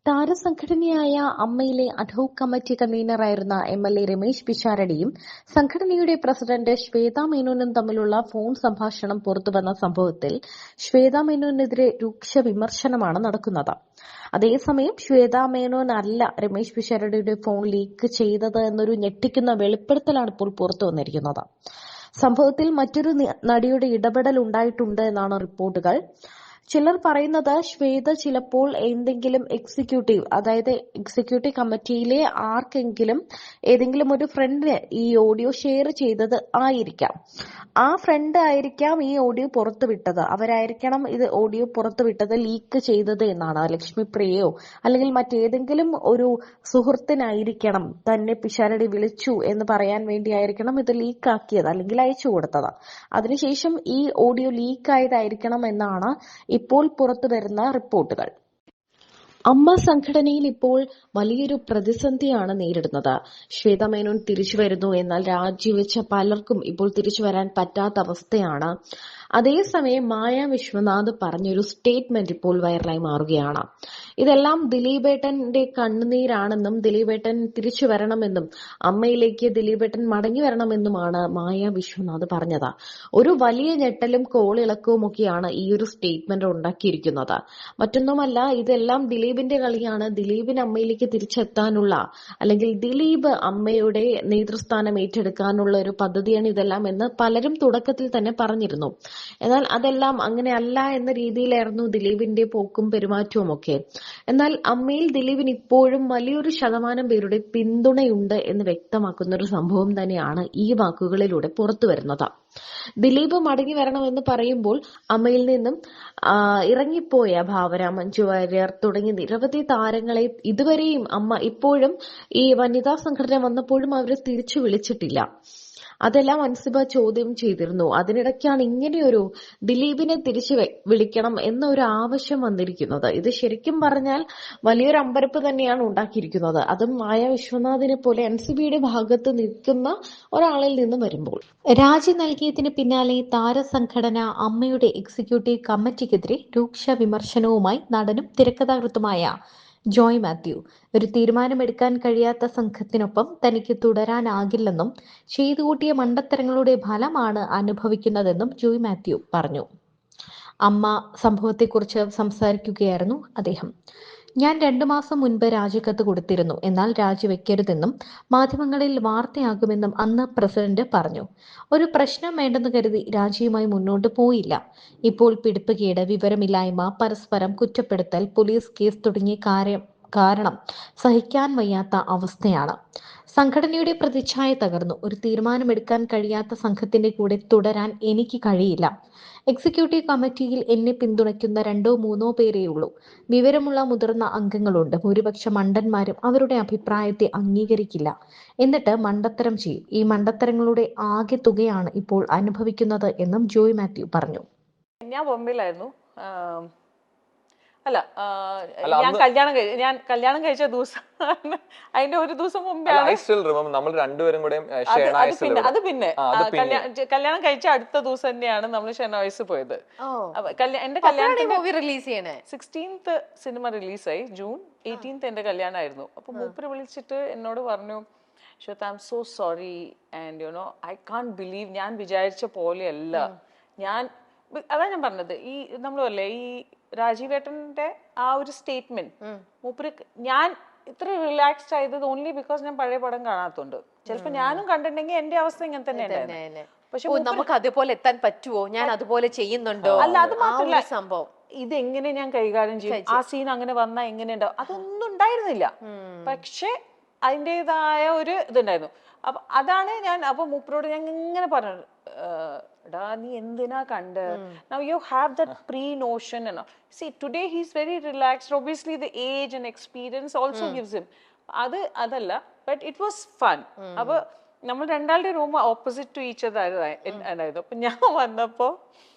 താരസംഘടനയായ അമ്മയിലെ ad hoc committee കൺവീനറായിരുന്ന MLA Ramesh പിഷാരടിയും സംഘടനയുടെ president Shweta മേനോനും തമ്മിലുള്ള ഫോൺ സംഭാഷണം പുറത്തുവന്ന സംഭവത്തിൽ ശ്വേതാ മേനോനെതിരെ രൂക്ഷ വിമർശനമാണ് നടക്കുന്നത്. അതേസമയം ശ്വേതാ മേനോൻ അല്ല രമേശ് പിഷാരടിയുടെ ഫോൺ ലീക്ക് ചെയ്തത് എന്നൊരു ഞെട്ടിക്കുന്ന വെളിപ്പെടുത്തലാണ് ഇപ്പോൾ പുറത്തുവന്നിരിക്കുന്നത്. സംഭവത്തിൽ മറ്റൊരു നടിയുടെ ഇടപെടൽ ഉണ്ടായിട്ടുണ്ട് എന്നാണ് റിപ്പോർട്ടുകൾ. ചിലർ പറയുന്നത് ശ്വേത ചിലപ്പോൾ എന്തെങ്കിലും എക്സിക്യൂട്ടീവ് കമ്മിറ്റിയിലെ ആർക്കെങ്കിലും ഏതെങ്കിലും ഒരു ഫ്രണ്ടിന് ഈ ഓഡിയോ ഷെയർ ചെയ്തത് ആയിരിക്കാം. ആ ഫ്രണ്ട് ആയിരിക്കാം ഈ ഓഡിയോ പുറത്തുവിട്ടത്. അവരായിരിക്കണം ഇത് ഓഡിയോ പുറത്തുവിട്ടത്, ലീക്ക് ചെയ്തത് എന്നാണ്. ലക്ഷ്മിപ്രിയയോ അല്ലെങ്കിൽ മറ്റേതെങ്കിലും ഒരു സുഹൃത്തിനായിരിക്കണം തന്നെ പിഷാരടി വിളിച്ചു എന്ന് പറയാൻ വേണ്ടിയായിരിക്കണം ഇത് ലീക്കാക്കിയത് അല്ലെങ്കിൽ അയച്ചു കൊടുത്തത്. അതിനുശേഷം ഈ ഓഡിയോ ലീക്കായതായിരിക്കണം എന്നാണ് ഇപ്പോൾ പുറത്തുവരുന്ന റിപ്പോർട്ടുകൾ. അമ്മ സംഘടനയിൽ ഇപ്പോൾ വലിയൊരു പ്രതിസന്ധിയാണ് നേരിടുന്നത്. ശ്വേതാ മേനോൻ തിരിച്ചു വരുന്നു, എന്നാൽ രാജിവെച്ച പലർക്കും ഇപ്പോൾ തിരിച്ചു വരാൻ പറ്റാത്ത അവസ്ഥയാണ്. അതേസമയം മായ വിശ്വനാഥ് പറഞ്ഞൊരു സ്റ്റേറ്റ്മെന്റ് ഇപ്പോൾ വൈറലായി മാറുകയാണ്. ഇതെല്ലാം ദിലീപേട്ടന്റെ കണ്ണുനീരാണെന്നും ദിലീപേട്ടൻ തിരിച്ചു വരണമെന്നും അമ്മയിലേക്ക് ദിലീപേട്ടൻ മടങ്ങി വരണമെന്നുമാണ് മായ വിശ്വനാഥ് പറഞ്ഞത്. ഒരു വലിയ ഞെട്ടലും കോളിളക്കവും ഒക്കെയാണ് ഈ ഒരു സ്റ്റേറ്റ്മെന്റ് ഉണ്ടാക്കിയിരിക്കുന്നത്. മറ്റൊന്നുമല്ല, ഇതെല്ലാം ദിലീപിന്റെ കളിയാണ്. ദിലീപിന് അമ്മയിലേക്ക് തിരിച്ചെത്താനുള്ള അല്ലെങ്കിൽ ദിലീപ് അമ്മയുടെ നേതൃസ്ഥാനം ഏറ്റെടുക്കാനുള്ള ഒരു പദ്ധതിയാണ് ഇതെല്ലാം എന്ന് പലരും തുടക്കത്തിൽ തന്നെ പറഞ്ഞിരുന്നു. എന്നാൽ അതെല്ലാം അങ്ങനെയല്ല എന്ന രീതിയിലായിരുന്നു ദിലീപിന്റെ പോക്കും പെരുമാറ്റവും ഒക്കെ. എന്നാൽ അമ്മയിൽ ദിലീപിന് ഇപ്പോഴും വലിയൊരു ശതമാനം പേരുടെ പിന്തുണയുണ്ട് എന്ന് വ്യക്തമാക്കുന്ന ഒരു സംഭവം തന്നെയാണ് ഈ വാക്കുകളിലൂടെ പുറത്തു വരുന്നത്. ദിലീപ് മടങ്ങി വരണമെന്ന് പറയുമ്പോൾ അമ്മയിൽ നിന്നും ഇറങ്ങിപ്പോയ ഭാവന, മഞ്ജു വാര്യർ തുടങ്ങി നിരവധി താരങ്ങളെ ഇതുവരെയും അമ്മ ഇപ്പോഴും ഈ വനിതാ സംഘടന വന്നപ്പോഴും അവരെ തിരിച്ചു വിളിച്ചിട്ടില്ല. അതെല്ലാം അൻസിബ ചോദ്യം ചെയ്തിരുന്നു. അതിനിടയ്ക്കാണ് ഇങ്ങനെയൊരു ദിലീപിനെ തിരിച്ചു വിളിക്കണം എന്നൊരു ആവശ്യം വന്നിരിക്കുന്നത്. ഇത് ശരിക്കും പറഞ്ഞാൽ വലിയൊരു അമ്പരപ്പ് തന്നെയാണ് ഉണ്ടാക്കിയിരിക്കുന്നത്. അതും മായ വിശ്വനാഥിനെ പോലെ അൻസിബയുടെ ഭാഗത്ത് നിൽക്കുന്ന ഒരാളിൽ നിന്ന് വരുമ്പോൾ. രാജി നൽകിയതിന് പിന്നാലെ താരസംഘടന അമ്മയുടെ എക്സിക്യൂട്ടീവ് കമ്മിറ്റിക്കെതിരെ രൂക്ഷ വിമർശനവുമായി നടനും തിരക്കഥാകൃത്തുമായ ജോയ് മാത്യു. ഒരു തീരുമാനമെടുക്കാൻ കഴിയാത്ത സംഘത്തിനൊപ്പം തനിക്ക് തുടരാനാകില്ലെന്നും ചെയ്തു കൂട്ടിയ മണ്ടത്തരങ്ങളുടെ ഫലമാണ് അനുഭവിക്കുന്നതെന്നും ജോയ് മാത്യു പറഞ്ഞു. അമ്മ സംഭവത്തെക്കുറിച്ച് സംസാരിക്കുകയായിരുന്നു അദ്ദേഹം. ഞാൻ 2 മാസം മുൻപ് രാജിക്കത്ത് കൊടുത്തിരുന്നു. എന്നാൽ രാജിവെക്കരുതെന്നും മാധ്യമങ്ങളിൽ വാർത്തയാകുമെന്നും അന്ന് പ്രസിഡന്റ് പറഞ്ഞു. ഒരു പ്രശ്നം വേണ്ടെന്ന് കരുതി രാജിയുമായി മുന്നോട്ട് പോയില്ല. ഇപ്പോൾ പിടിപ്പുകേട്, വിവരമില്ലായ്മ, പരസ്പരം കുറ്റപ്പെടുത്തൽ, പോലീസ് കേസ് തുടങ്ങിയ കാരണം സഹിക്കാൻ വയ്യാത്ത അവസ്ഥയാണ്. സംഘടനയുടെ പ്രതിച്ഛായ തകർന്നു. ഒരു തീരുമാനമെടുക്കാൻ കഴിയാത്ത സംഘത്തിന്റെ കൂടെ തുടരാൻ എനിക്ക് കഴിയില്ല. എക്സിക്യൂട്ടീവ് കമ്മിറ്റിയിൽ എന്നെ പിന്തുണയ്ക്കുന്ന 2-3 പേരേയുള്ളൂ. വിവരമുള്ള മുതിർന്ന അംഗങ്ങളുണ്ട്. ഭൂരിപക്ഷ മണ്ടന്മാരും അവരുടെ അഭിപ്രായത്തെ അംഗീകരിക്കില്ല. എന്നിട്ട് മണ്ടത്തരം ചെയ്യും. ഈ മണ്ടത്തരങ്ങളുടെ ആകെ തുകയാണ് ഇപ്പോൾ അനുഭവിക്കുന്നത് എന്നും ജോയ് മാത്യു പറഞ്ഞു. ഞാൻ ബോംബെയിലായിരുന്നു. ഞാൻ കല്യാണം കഴിച്ച ദിവസം അതിന്റെ ഒരു ദിവസം മുമ്പേ നമ്മൾ രണ്ടുപേരും കൂടെ അത് പിന്നെ കല്യാണം കഴിച്ച അടുത്ത ദിവസം തന്നെയാണ് നമ്മൾ ഷെനോയ്സ് പോയത്. എന്റെ കല്യാണത്തിന് റിലീസ് ചെയ്യണേ 16th സിനിമ റിലീസായി. ജൂൺ 18th എന്റെ കല്യാണമായിരുന്നു. അപ്പൊ മൂപ്പര് വിളിച്ചിട്ട് എന്നോട് പറഞ്ഞു, Shweta, I am so sorry and you know I can't believe, ഞാൻ വിചാരിച്ച പോലെയല്ല. അതാ ഞാൻ പറഞ്ഞത്, ഈ നമ്മളല്ലേ ഈ രാജീവേട്ടന്റെ ആ ഒരു സ്റ്റേറ്റ്മെന്റ് മൂപ്പര്, ഞാൻ ഇത്ര റിലാക്സ്ഡ് ആയത് ഓൺലി ബിക്കോസ് ഞാൻ പഴയ പടം കാണാത്തോണ്ട്. ചിലപ്പോ ഞാനും കണ്ടിട്ടുണ്ടെങ്കിൽ എന്റെ അവസ്ഥ ഇങ്ങനെ തന്നെ. പക്ഷെ നമുക്ക് അതേപോലെ എത്താൻ പറ്റുമോ, ഞാൻ അതുപോലെ ചെയ്യുന്നുണ്ടോ? അല്ല, അത് മാത്രമല്ല സംഭവം ഇതെങ്ങനെ ഞാൻ കൈകാര്യം ചെയ്യും, ആ സീൻ അങ്ങനെ വന്നാ എങ്ങനെ ഉണ്ടാവും, അതൊന്നും ഉണ്ടായിരുന്നില്ല. പക്ഷെ അതിൻ്റെതായ ഒരു ഇതുണ്ടായിരുന്നു. അപ്പൊ അതാണ് ഞാൻ മൂപ്പരോട് ഞാൻ ഇങ്ങനെ പറഞ്ഞത്, എടാ നീ എന്തിനാ കണ്ട്, now you have that pre-notion and see today he's very relaxed, obviously the age and experience also gives him അതല്ല, but it was fun. അപ്പൊ നമ്മൾ രണ്ടാളുടെ room opposite to each other ആയിരുന്നു. അപ്പൊ ഞാൻ വന്നപ്പോ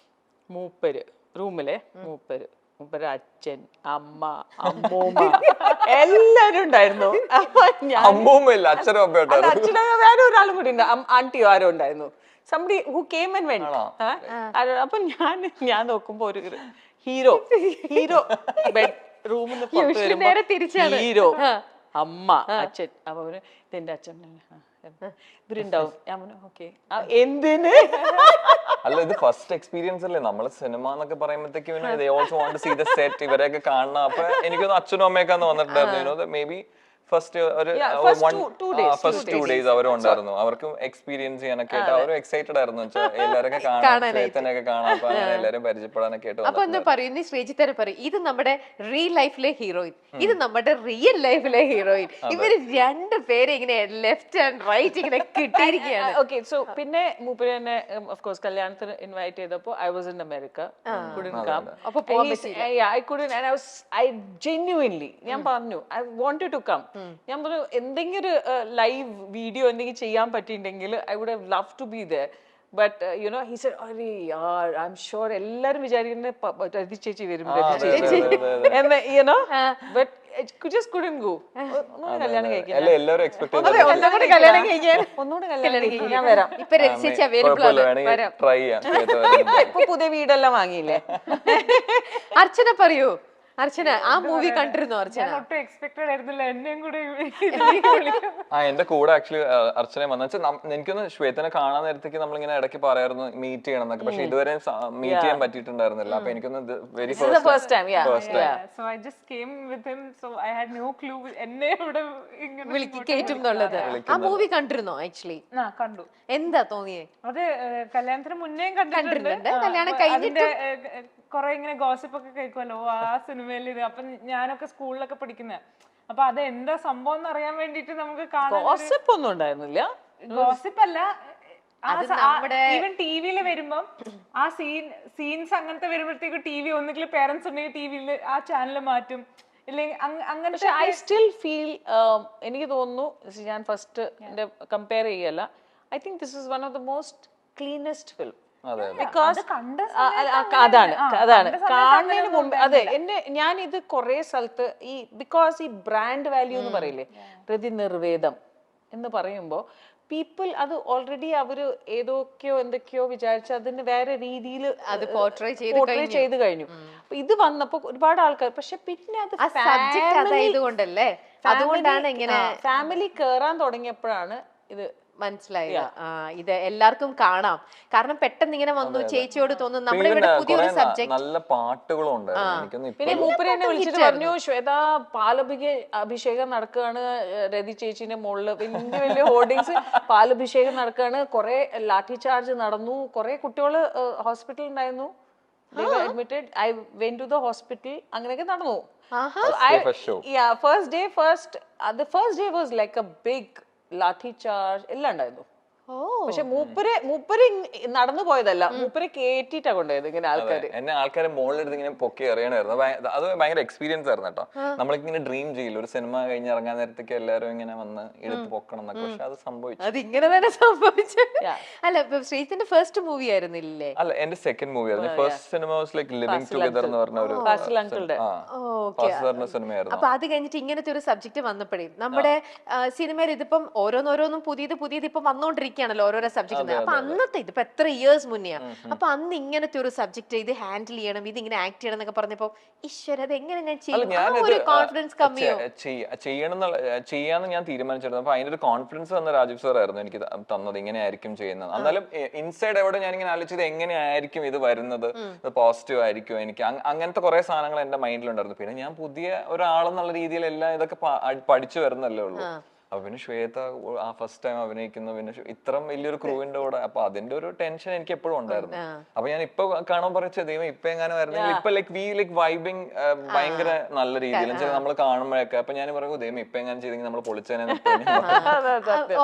മൂപ്പര് അച്ഛൻ, അമ്മ, അമ്മൂമ്മ എല്ലാരും ഉണ്ടായിരുന്നു. അച്ഛനും വേറെ ഒരാളും കൂടി ഉണ്ട്, ആന്റിയോ ആരോ ഉണ്ടായിരുന്നു. somebody who came and went. അപ്പൊ ഞാൻ നോക്കുമ്പോ ഒരു ഹീറോ റൂമിൽ നിന്ന് പുറത്ത് Usually വരുമ്പോ നേരെ തിരിച്ചാണ്. ഹീറോ അമ്മ അച്ഛൻ അപ്പൊ അവര് ഇതെന്റെ അച്ഛൻ ഇവരുണ്ടാവും ഞാൻ പറഞ്ഞു ഓക്കെ എന്തിന് അല്ല ഇത് ഫസ്റ്റ് എക്സ്പീരിയൻസ് അല്ലേ നമ്മള് സിനിമ എന്നൊക്കെ പറയുമ്പോഴത്തേക്ക് സെറ്റ് ഇവരെയൊക്കെ കാണണം. അപ്പൊ എനിക്കൊന്ന് അച്ഛനും അമ്മയൊക്കെ വന്നിട്ടുണ്ടായിരുന്നു മേ ബി ഫസ്റ്റ് ഒരു ഫസ്റ്റ് 2 days അവരും ഉണ്ടായിരുന്നു. അവർക്കും എക്സ്പീരിയൻസ് ചെയ്യാനൊക്കെ ആയിട്ട് അവരും എക്സൈറ്റഡ് ആയിരുന്നു. എല്ലാവരൊക്കെ കാണാൻ ശ്വേതനെയൊക്കെ കാണാൻ അപ്പൊ അങ്ങനെ എല്ലാവരും പരിചയപ്പെടാനൊക്കെ ആയിട്ട് അപ്പൊ എന്താ പറയും നീ ശ്രീജിത്തനെ പറയും ഇത് നമ്മുടെ റിയൽ ലൈഫിലെ ഹീറോയിൻ, ഇത് നമ്മുടെ റിയൽ ലൈഫിലെ ഹീറോയിൻ. ഇവര് രണ്ടുപേരെ ഇങ്ങനെ ലെഫ്റ്റ് ആൻഡ് റൈറ്റ് ഇങ്ങനെ കിട്ടിയിരിക്കുകയാണ്. ഓക്കെ സോ പിന്നെ മൂപ്പര് തന്നെ ഓഫ് കോഴ്സ് കല്യാണത്തിന് ഇൻവൈറ്റ് ചെയ്തപ്പോ I was in America couldn't come. അപ്പൊ പോകാൻ പറ്റില്ല. I couldn't and I genuinely ഞാൻ പറഞ്ഞു I wanted to come. ഞാൻ പറഞ്ഞു എന്തെങ്കിലും ഒരു ലൈവ് വീഡിയോ എന്തെങ്കിലും ചെയ്യാൻ പറ്റിയിട്ടുണ്ടെങ്കിൽ I would have loved to be there. But you know he said അരേ യാർ I'm sure എല്ലാരും വിചാരിക്കുന്നത് രതി ചേച്ചി വരും and you know but I just couldn't go. ഒന്നുകൂടെ കല്യാണം കഴിക്കാൻ എല്ലാവരും എക്സ്പെക്ട് ഒന്നുകൂടെ കല്യാണം കഴിക്കാൻ ഞാൻ വരാം. ഇപ്പൊ രതി ചേച്ചി അവൈലബിൾ ആണ്, വരാം. ട്രൈ ചെയ്യാം. ഇപ്പൊ പുതിയ വീടെല്ലാം വാങ്ങിയില്ലേ? അർച്ചന പറയൂ, അർച്ചന ആ മൂവി കണ്ടിരുന്നു? അർച്ചന ഒട്ടും എക്സ്പെക്ടഡ് ആയിരുന്നില്ല എന്നെയും കൂടെ എന്റെ കൂടെ ആക്ച്വലി അർച്ചന വന്നു വെച്ചാൽ എനിക്കൊന്ന് ശ്വേതനെ കാണാൻ നേരത്തേക്ക് നമ്മളിങ്ങനെ ഇടയ്ക്ക് പറയായിരുന്നു മീറ്റ് ചെയ്യണം എന്നൊക്കെ. പക്ഷെ ഇതുവരെ മീറ്റ് ചെയ്യാൻ പറ്റിയിട്ടുണ്ടായിരുന്നില്ല. അപ്പൊ എനിക്കൊന്ന് very first time so I just came with him so I had no clue എന്നെ ഇവിടെ ഇങ്ങനെ വിളിക്ക് കയറ്റും എന്നുള്ളത്. ആ മൂവി കണ്ടിരുന്നോ ആക്ച്വലി? കണ്ടു. എന്താ തോന്നിയേ? അത് കല്യാണത്തിന് മുന്നേ കണ്ടിട്ടുണ്ട്. കല്യാണം കഴിഞ്ഞിട്ട് കൊറേ ഇങ്ങനെ ഗോസിപ്പ് ഒക്കെ കേൾക്കുമല്ലോ ആ സിനിമയിൽ ഇത്. അപ്പൊ ഞാനൊക്കെ സ്കൂളിലൊക്കെ പഠിക്കുന്ന അപ്പൊ അത് എന്താ സംഭവം എന്ന് അറിയാൻ വേണ്ടിട്ട് നമുക്ക് കാണാൻ ഗോസിപ്പ് ഒന്നും ഉണ്ടായിരുന്നില്ല. ഗോസിപ്പ് അല്ല, ഈവൻ ടിവിയില് വരുമ്പം ആ സീൻസ് അങ്ങനത്തെ വരുമ്പോഴത്തേക്ക് ടി വി ഒന്നുകിൽ പേരൻസ് ഉണ്ടെങ്കിൽ ടിവിയിൽ ആ ചാനൽ മാറ്റും, ഇല്ലെങ്കിൽ അങ്ങനത്തെ. ഐ സ്റ്റിൽ ഫീൽ എനിക്ക് തോന്നുന്നു ഞാൻ ഫസ്റ്റ് കമ്പയർ ചെയ്യല്ല. I think this is one of the most cleanest film. Because അതാണ് കാണുന്നതിന് മുമ്പ് അതെ ഞാൻ ഇത് കുറെ സ്ഥലത്ത് ഈ ബിക്കോസ് ഈ ബ്രാൻഡ് വാല്യൂ എന്ന് പറയില്ലേ, പ്രതി നിർവേദം എന്ന് പറയുമ്പോ പീപ്പിൾ അത് ഓൾറെഡി അവര് ഏതൊക്കെയോ എന്തൊക്കെയോ വിചാരിച്ച് അതിന് വേറെ രീതിയിൽ അത് പോർട്രേ ചെയ്ത് കഴിഞ്ഞു. അപ്പൊ ഇത് വന്നപ്പോ ഒരുപാട് ആൾക്കാർ, പക്ഷെ പിന്നെ അത് അതുകൊണ്ടല്ലേ, അതുകൊണ്ടാണ് ഇങ്ങനെ ഫാമിലി കേറാൻ തുടങ്ങിയപ്പോഴാണ് ഇത് മനസ്സിലായി. ഇത് എല്ലാവർക്കും കാണാം. കാരണം പെട്ടെന്ന് ഇങ്ങനെ വന്നു ചേച്ചിയോട് തോന്നുന്നു നമ്മുടെ ഇവിടെ പുതിയൊരു സബ്ജക്ട്. നല്ല പാട്ടുകളും ഉണ്ടായിരുന്നു. പിന്നെ മൂപ്പര് എന്നെ വിളിച്ചിട്ട് പറഞ്ഞു ശ്വേത പാലഭിഷേകം നടക്കുകയാണ്, രതി ചേച്ചിന്റെ മുകളില് വലിയ വലിയ ഹോർഡിങ്സ് പാലഭിഷേകം നടക്കുകയാണ്, കുറെ ലാഠി ചാർജ് നടന്നു, കുറെ കുട്ടികള് ഹോസ്പിറ്റലിൽ ഉണ്ടായിരുന്നു, admitted. I went to the hospital, അങ്ങനെയൊക്കെ നടന്നു. First day was like a big lathi charge എല്ലാം ഉണ്ടായിരുന്നു. പക്ഷെ മൂപ്പര് നടന്നു പോയതല്ല, മൂപ്പര് കേറ്റിട്ടാ കൊണ്ടുപോയത് ഇങ്ങനെ ആൾക്കാര്. എന്നെ ആൾക്കാരെ മുകളിലെടുത്ത് ഇങ്ങനെ പൊക്കി എറിയണായിരുന്നു. അത് ഭയങ്കര എക്സ്പീരിയൻസ് ആയിരുന്നു കേട്ടോ. നമ്മളിങ്ങനെ ഡ്രീം ചെയ്യില്ല ഒരു സിനിമ കഴിഞ്ഞ് ഇറങ്ങാൻ നേരത്തേക്ക് എല്ലാവരും ഇങ്ങനെ വന്ന് എടുത്ത് പൊക്കണം എന്നൊക്കെ. പക്ഷെ അത് സംഭവിച്ചു, അത് ഇങ്ങനെ തന്നെ സംഭവിച്ചു. അല്ല ശ്രീജിത്തിന്റെ ഫസ്റ്റ് മൂവി ആയിരുന്നില്ലേ? അല്ല എന്റെ സെക്കൻഡ് മൂവി ആയിരുന്നു. First cinema was like living together എന്ന് പറഞ്ഞ ഒരു സിനിമയായിരുന്നു. അപ്പൊ അത് കഴിഞ്ഞിട്ട് ഇങ്ങനത്തെ ഒരു സബ്ജക്ട് വന്നപ്പോഴേ നമ്മുടെ സിനിമയിൽ ഇതിപ്പം ഓരോന്നോരോന്നും പുതിയത് ഇപ്പം വന്നോണ്ടിരിക്കുകയാണല്ലോ ഓരോരോ സബ്ജക്ട്. അപ്പൊ അന്നത്തെ ഇതിപ്പോ എത്ര ഇയേഴ്സ് മുന്നെയാ. അപ്പൊ അന്ന് ഇങ്ങനത്തെ ഒരു സബ്ജക്ട് ഇത് ഹാൻഡിൽ ചെയ്യണം, ഇത് ഇങ്ങനെ ആക്ട് ചെയ്യണം എന്നൊക്കെ പറഞ്ഞപ്പോ ഈശ്വര അത് എങ്ങനെ ഞാൻ ചെയ്യും, കോൺഫിഡൻസ് കമ്മിയോ? ചെയ്യാന്ന് ഞാൻ തീരുമാനിച്ചിരുന്നു. അപ്പൊ അതിന്റെ ഒരു കോൺഫിഡൻസ് തന്ന രാജീവ് സാർ ആയിരുന്നു എനിക്ക് തന്നത്, ഇങ്ങനെ ആയിരിക്കും ചെയ്യുന്നത്. എന്നാലും ഇൻസൈഡ് എവിടെ ഞാൻ ഇങ്ങനെ ആലോചിച്ചത് എങ്ങനെയായിരിക്കും ഇത് വരുന്നത്, ഇത് പോസിറ്റീവ് ആയിരിക്കും എനിക്ക്, അങ്ങനത്തെ കുറെ സാധനങ്ങൾ എന്റെ മൈൻഡിലുണ്ടായിരുന്നു. പിന്നെ ഞാൻ പുതിയ ഒരാളെന്നുള്ള രീതിയിൽ എല്ലാം ഇതൊക്കെ പഠിച്ചു വരുന്നല്ലേ ഉള്ളൂ. അപ്പൊ പിന്നെ ശ്വേത ആ ഫസ്റ്റ് ടൈം അഭിനയിക്കുന്നു, പിന്നെ ഇത്രയും വലിയൊരു ക്രൂവിന്റെ കൂടെ. അപ്പൊ അതിന്റെ ഒരു ടെൻഷൻ എനിക്ക് എപ്പോഴും ഉണ്ടായിരുന്നു. അപ്പൊ ഞാൻ ഇപ്പൊ കാണാൻ പറച്ച ദൈവം ഇപ്പൊ എങ്ങനെ വരുന്നെങ്കിൽ ഇപ്പൊ ലൈക്ക് വൈബിങ് ഭയങ്കര നല്ല രീതിയിൽ നമ്മൾ കാണുമ്പോഴൊക്കെ. അപ്പൊ ഞാൻ പറയും ദൈവം ഇപ്പൊ എങ്ങനെ ചെയ്തെങ്കിൽ നമ്മൾ പൊളിച്ചേനെ.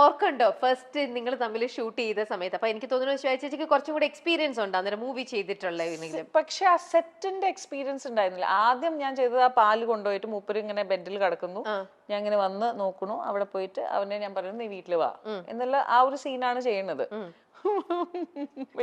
ഓർക്കുണ്ടോ ഫസ്റ്റ് നിങ്ങൾ തമ്മിൽ ഷൂട്ട് ചെയ്ത സമയത്ത്? അപ്പൊ എനിക്ക് തോന്നുന്നു ചേച്ചിക്ക് കുറച്ചും കൂടി എക്സ്പീരിയൻസ് ഉണ്ട് അന്നേരം മൂവി ചെയ്തിട്ടുള്ള. പക്ഷെ ആ സെറ്റിന്റെ എക്സ്പീരിയൻസ് ഉണ്ടായിരുന്നില്ല. ആദ്യം ഞാൻ ചെയ്തത് ആ പാല് കൊണ്ടുപോയിട്ട് മൂപ്പര് ഇങ്ങനെ ബെഡിൽ കിടക്കുന്നു, ഞാൻ ഇങ്ങനെ വന്ന് നോക്കണു, അവിടെ പോയിട്ട് അവനെ ഞാൻ പറയുന്നത് നീ വീട്ടിൽ വാ എന്നുള്ള ആ ഒരു സീനാണ് ചെയ്യുന്നത്.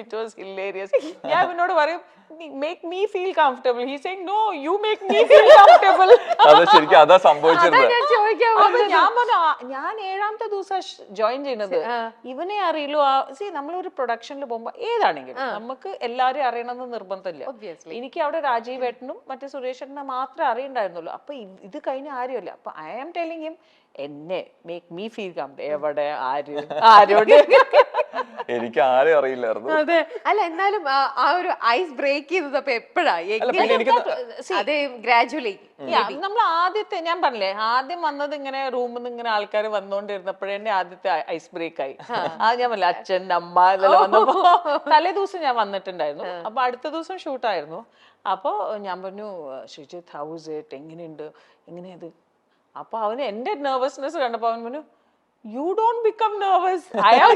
It was hilarious. ഞാൻ അവനോട് പറയും make me feel comfortable. He's saying no, you make me feel comfortable. അത് ശരിക്കും അതാ സംഭവിച്ചിരുന്നത്. ചോദിക്കാൻ അപ്പൊ ഞാൻ പറഞ്ഞു ഞാൻ 7ാമത്തെ ദിവസം ജോയിൻ ചെയ്യുന്നത്, ഇവനെ അറിയുള്ളൂ. നമ്മളൊരു പ്രൊഡക്ഷനിൽ പോകുമ്പോ ഏതാണെങ്കിലും നമുക്ക് എല്ലാരും അറിയണമെന്ന് നിർബന്ധമില്ല. എനിക്ക് അവിടെ രാജീവ് ഏട്ടനും മറ്റേ സുരേഷ് ഏട്ടനെ മാത്രമേ അറിയണ്ടായിരുന്നുള്ളൂ. അപ്പൊ ഇത് കഴിഞ്ഞ ആരുമല്ല. അപ്പൊ ഐ ആം ടെലിംഗ് ഹിം, എന്നെ മേക്ക് മീ ഫീൽ കം, എവിടെ ആരോട് എനിക്ക് ആരെയും അറിയില്ലായിരുന്നു. അതെ. അല്ല എന്നാലും ആ ഒരു ഐസ് ബ്രേക്ക് ചെയ്തത് അപ്പൊ എപ്പോഴാ? അതെ, ഗ്രാജുവലി നമ്മൾ ആദ്യത്തെ ഞാൻ പറഞ്ഞില്ലേ, ആദ്യം വന്നത് ഇങ്ങനെ റൂമിൽ നിന്ന് ഇങ്ങനെ ആൾക്കാർ വന്നോണ്ടിരുന്നപ്പോഴേ ആദ്യത്തെ ഐസ് ബ്രേക്ക് ആയി. ഞാൻ പറഞ്ഞില്ല, അച്ഛൻ അമ്മ ഇതെല്ലാം വന്നപ്പോ തലേ ദിവസം ഞാൻ വന്നിട്ടുണ്ടായിരുന്നു. അപ്പൊ അടുത്ത ദിവസം ഷൂട്ടായിരുന്നു. അപ്പൊ ഞാൻ പറഞ്ഞു, ശ്രീജിത്ത് ഹൗസ് ഇറ്റ്, എങ്ങനെയുണ്ട്, എങ്ങനെയത്? അപ്പൊ അവന് എന്റെ നെർവസ്നെസ് കണ്ടപ്പോ അവൻ പറഞ്ഞു, you don't become nervous, I am